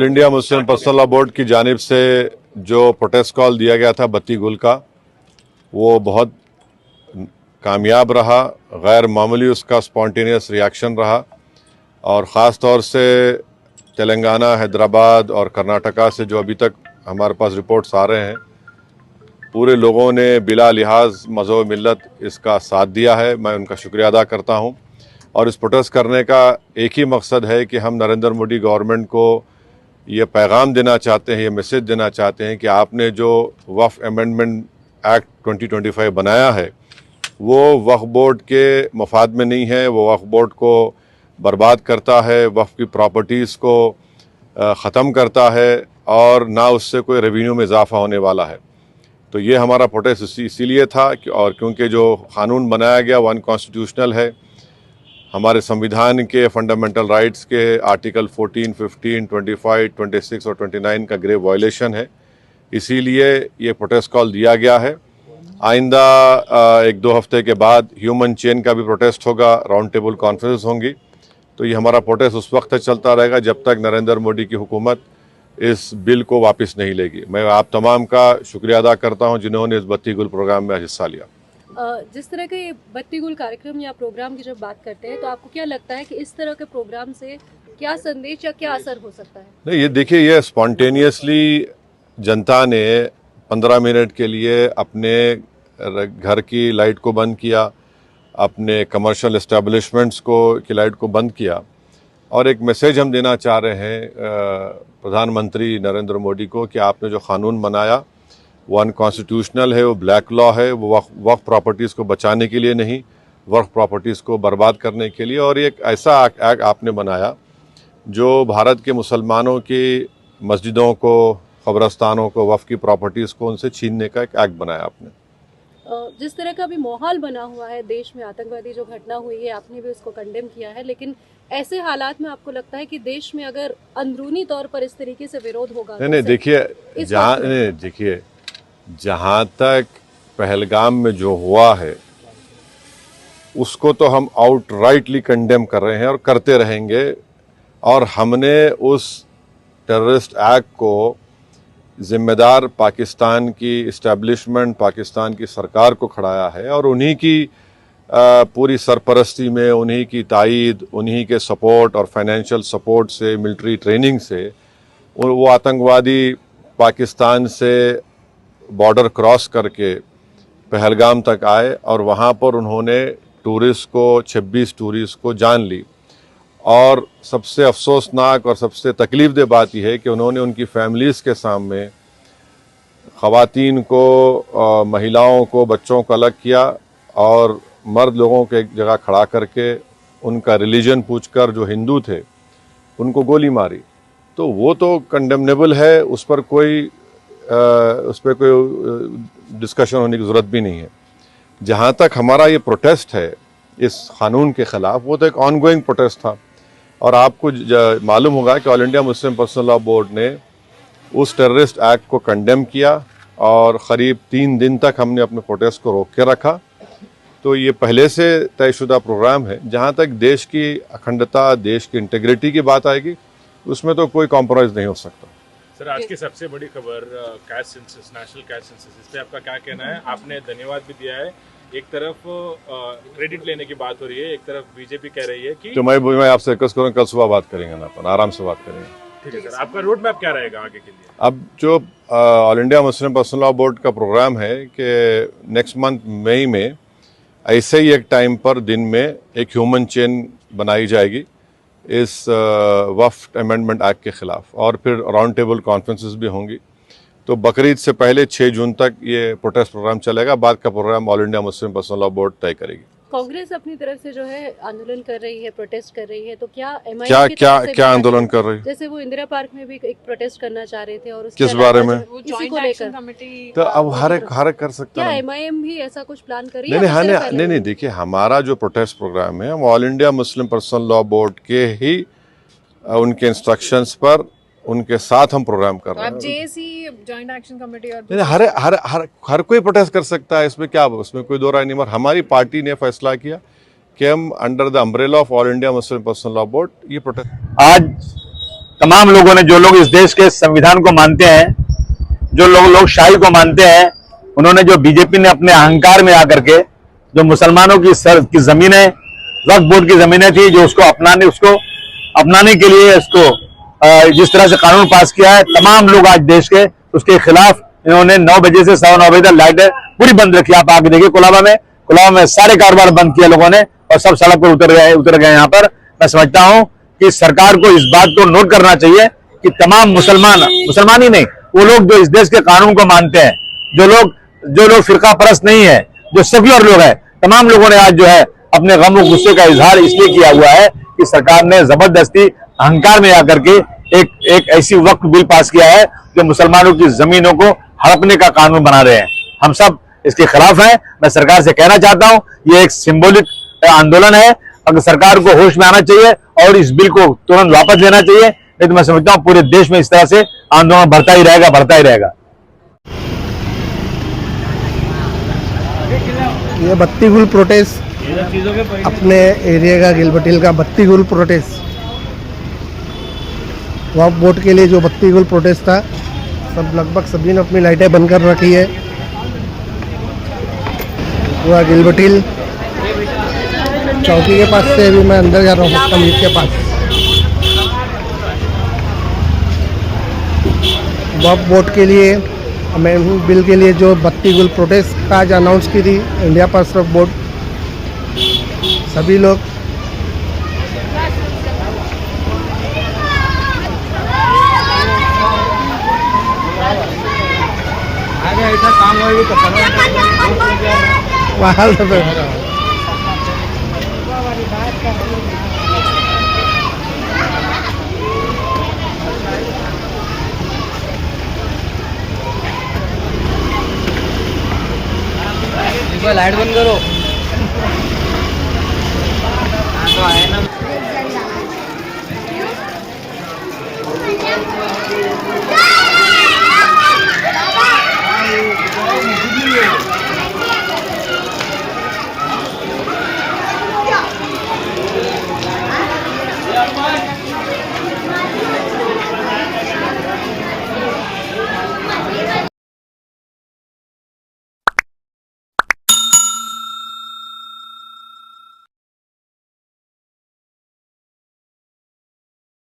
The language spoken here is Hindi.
India Muslim personal law board की जानिब से जो प्रोटेस्ट कॉल दिया गया था बत्ती गुल का, वो बहुत कामयाब रहा। गैर मामूली उसका स्पॉन्टेनियस रिएक्शन रहा और ख़ास तौर से तेलंगाना, हैदराबाद और कर्नाटका से जो अभी तक हमारे पास रिपोर्ट्स आ रहे हैं, पूरे लोगों ने बिला लिहाज मज़हब मिल्लत इसका साथ दिया है। मैं उनका शुक्रिया अदा करता हूं। और इस प्रोटेस्ट करने का एक ही मकसद है कि हम नरेंद्र मोदी गवर्नमेंट को ये पैगाम देना चाहते हैं, ये मैसेज देना चाहते हैं कि आपने जो वक्फ अमेंडमेंट एक्ट 2025 बनाया है वो वक्फ बोर्ड के मफाद में नहीं है। वो वक्फ बोर्ड को बर्बाद करता है, वक्फ की प्रॉपर्टीज़ को ख़त्म करता है और ना उससे कोई रेवेन्यू में इजाफा होने वाला है। तो ये हमारा प्रोटेस्ट इसीलिए था और क्योंकि जो कानून बनाया गया वो अनकॉन्स्टिट्यूशनल है, हमारे संविधान के फंडामेंटल राइट्स के आर्टिकल 14, 15, 25, 26 और 29 का ग्रेव वायलेशन है। इसीलिए ये प्रोटेस्ट कॉल दिया गया है। आइंदा 1-2 हफ्ते के बाद ह्यूमन चेन का भी प्रोटेस्ट होगा, राउंड टेबल कॉन्फ्रेंस होंगी। तो ये हमारा प्रोटेस्ट उस वक्त तक चलता रहेगा जब तक नरेंद्र मोदी की हुकूमत इस बिल को वापस नहीं लेगी। मैं आप तमाम का शुक्रिया अदा करता हूं जिन्होंने इस बत्ती गुल प्रोग्राम में हिस्सा लिया। जिस तरह के बत्ती गुल कार्यक्रम या प्रोग्राम की जब बात करते हैं तो आपको क्या लगता है कि इस तरह के प्रोग्राम से क्या संदेश या क्या असर हो सकता है? नहीं, ये देखिए, ये स्पॉन्टेनियसली जनता ने 15 मिनट के लिए अपने घर की लाइट को बंद किया, अपने कमर्शियल एस्टेब्लिशमेंट्स की लाइट को बंद किया और एक मैसेज हम देना चाह रहे हैं प्रधानमंत्री नरेंद्र मोदी को कि आपने जो कानून बनाया वो अनकॉन्स्टिट्यूशनल है, वो ब्लैक लॉ है, वो वक्फ प्रॉपर्टीज़ को बचाने के लिए नहीं, वक्फ प्रॉपर्टीज़ को बर्बाद करने के लिए। और एक ऐसा एक्ट आपने बनाया जो भारत के मुसलमानों की मस्जिदों को, कब्रस्तानों को, वक्फ की प्रॉपर्टीज़ को उनसे छीनने का एक एक्ट बनाया आपने। जिस तरह का अभी माहौल बना हुआ है देश में, आतंकवादी जो घटना हुई है, आपने भी उसको कंडेम किया है, लेकिन ऐसे हालात में आपको लगता है कि देश में अगर अंदरूनी तौर पर इस तरीके से विरोध होगा? नहीं, देखिए, जहाँ तक पहलगाम में जो हुआ है उसको तो हम आउटराइटली कंडेम कर रहे हैं और करते रहेंगे। और हमने उस टेररिस्ट एक्ट को जिम्मेदार पाकिस्तान की इस्टेब्लिशमेंट, पाकिस्तान की सरकार को खड़ाया है और उन्हीं की पूरी सरपरस्ती में, उन्हीं की तायीद, उन्हीं के सपोर्ट और फाइनेंशियल सपोर्ट से, मिलिट्री ट्रेनिंग से वो आतंकवादी पाकिस्तान से बॉर्डर क्रॉस करके पहलगाम तक आए और वहाँ पर उन्होंने 26 टूरिस्ट को जान ली। और सबसे अफसोसनाक और सबसे तकलीफदेह बात यह है कि उन्होंने उनकी फैमिलीज़ के सामने ख़वातीन को, महिलाओं को, बच्चों को अलग किया और मर्द लोगों के एक जगह खड़ा करके उनका रिलीजन पूछकर, जो हिंदू थे, उनको गोली मारी। तो वो तो कंडेमनेबल है, उस पर कोई डिस्कशन होने की ज़रूरत भी नहीं है। जहाँ तक हमारा ये प्रोटेस्ट है इस कानून के ख़िलाफ़, वो तो एक ऑनगोइंग प्रोटेस्ट था। और आपको मालूम होगा कि all India Muslim personal law board ने उस टेररिस्ट एक्ट को कंडेम किया और क़रीब 3 दिन तक हमने अपने प्रोटेस्ट को रोक के रखा। तो ये पहले से तयशुदा प्रोग्राम है। जहाँ तक देश की अखंडता, देश की इंटीग्रिटी की बात आएगी, उसमें तो कोई कॉम्प्रोमाइज़ नहीं हो सकता। सर, आज की सबसे बड़ी खबर caste census, national caste census, इस पर आपका क्या कहना है? आपने धन्यवाद भी दिया है, एक तरफ क्रेडिट लेने की बात हो रही है, एक तरफ बीजेपी कह रही है कि तो मैं आपसे रिक्वेस्ट करूँ, कल सुबह बात करेंगे ना, अपन आराम से बात करेंगे। ठीक है सर, आपका रोड मैप क्या रहेगा आगे के लिए? अब जो all India Muslim personal law board का प्रोग्राम है कि नेक्स्ट मंथ मई में ऐसे ही एक टाइम पर दिन में एक ह्यूमन चेन बनाई जाएगी इस वक्फ अमेंडमेंट एक्ट के ख़िलाफ़ और फिर राउंड टेबल कॉन्फ्रेंसेस भी होंगी। तो बकरीद से पहले 6 जून तक ये प्रोटेस्ट प्रोग्राम चलेगा। बाद का program all India Muslim personal law board तय करेगी। कांग्रेस अपनी तरफ से जो है आंदोलन कर रही है, प्रोटेस्ट कर रही है, तो क्या क्या आंदोलन कर रही है? जैसे वो इंदिरा पार्क में भी एक प्रोटेस्ट करना चाह रहे थे और किस बारे में? इसी को लेकर। तो अब हर एक कर सकता है। क्या MIM भी ऐसा कुछ प्लान कर रही है? नहीं, देखिए, हमारा जो प्रोटेस्ट प्रोग्राम है हम all India Muslim personal law board के ही उनके इंस्ट्रक्शंस पर, उनके साथ हम प्रोग्राम कर रहे हैं। JAC जॉइंट एक्शन कमेटी और हर कोई प्रोटेस्ट कर सकता है, इसमें क्या, उसमें कोई दो राय नहीं। मगर हमारी पार्टी ने फैसला किया कि हम under the umbrella of all India Muslim personal law board ये प्रोटेस्ट। आज तमाम लोगों ने, जो लोग इस देश के संविधान को मानते हैं, जो लोग लोकशाही को मानते हैं, उन्होंने, जो बीजेपी ने अपने अहंकार में आकर के जो मुसलमानों की जमीनें, वक्फ बोर्ड की जमीनें थी, जो उसको अपनाने के लिए जिस तरह से कानून पास किया है, तमाम लोग आज देश के उसके खिलाफ इन्होंने 9 बजे से 9:15 बजे तक लाइटें पूरी बंद रखी। आप आगे देखिए कोलाबा में सारे कारोबार बंद किए लोगों ने और सब सड़क पर उतर गए। यहाँ पर मैं समझता हूँ कि सरकार को इस बात को नोट करना चाहिए कि तमाम मुसलमान ही नहीं, वो लोग जो इस देश के कानून को मानते हैं, जो लोग फिरका परस्त नहीं है, जो सेक्युलर लोग हैं, तमाम लोगों ने आज जो है अपने गम और गुस्से का इजहार इसलिए किया हुआ है कि सरकार ने जबरदस्ती अहंकार में आकर के एक ऐसी वक्फ बिल पास किया है जो मुसलमानों की जमीनों को हड़पने का कानून बना रहे हैं। हम सब इसके खिलाफ हैं। मैं सरकार से कहना चाहता हूं, ये एक सिंबॉलिक आंदोलन है। अगर सरकार को होश में आना चाहिए और इस बिल को तुरंत वापस लेना चाहिए, नहीं तो मैं समझता हूं पूरे देश में इस तरह से आंदोलन बढ़ता ही रहेगा। ये बत्ती गुल प्रोटेस्ट अपने एरिया का गिलबर्ट हिल का बत्ती गुल प्रोटेस्ट, वक्फ बोर्ड के लिए जो बत्ती गुल प्रोटेस्ट था, सब लगभग सभी ने अपनी लाइटें बंद कर रखी है। वह गिलबर्ट हिल चौकी के पास से अभी मैं अंदर जा रहा हूँ, कमीज के पास। वक्फ बोर्ड के लिए, अमेंडमेंट बिल के लिए जो बत्ती गुल प्रोटेस्ट आज अनाउंस की थी इंडिया पास वक्फ बोर्ड, सभी लोग ऐसा काम होगी तो लाइट बंद करो।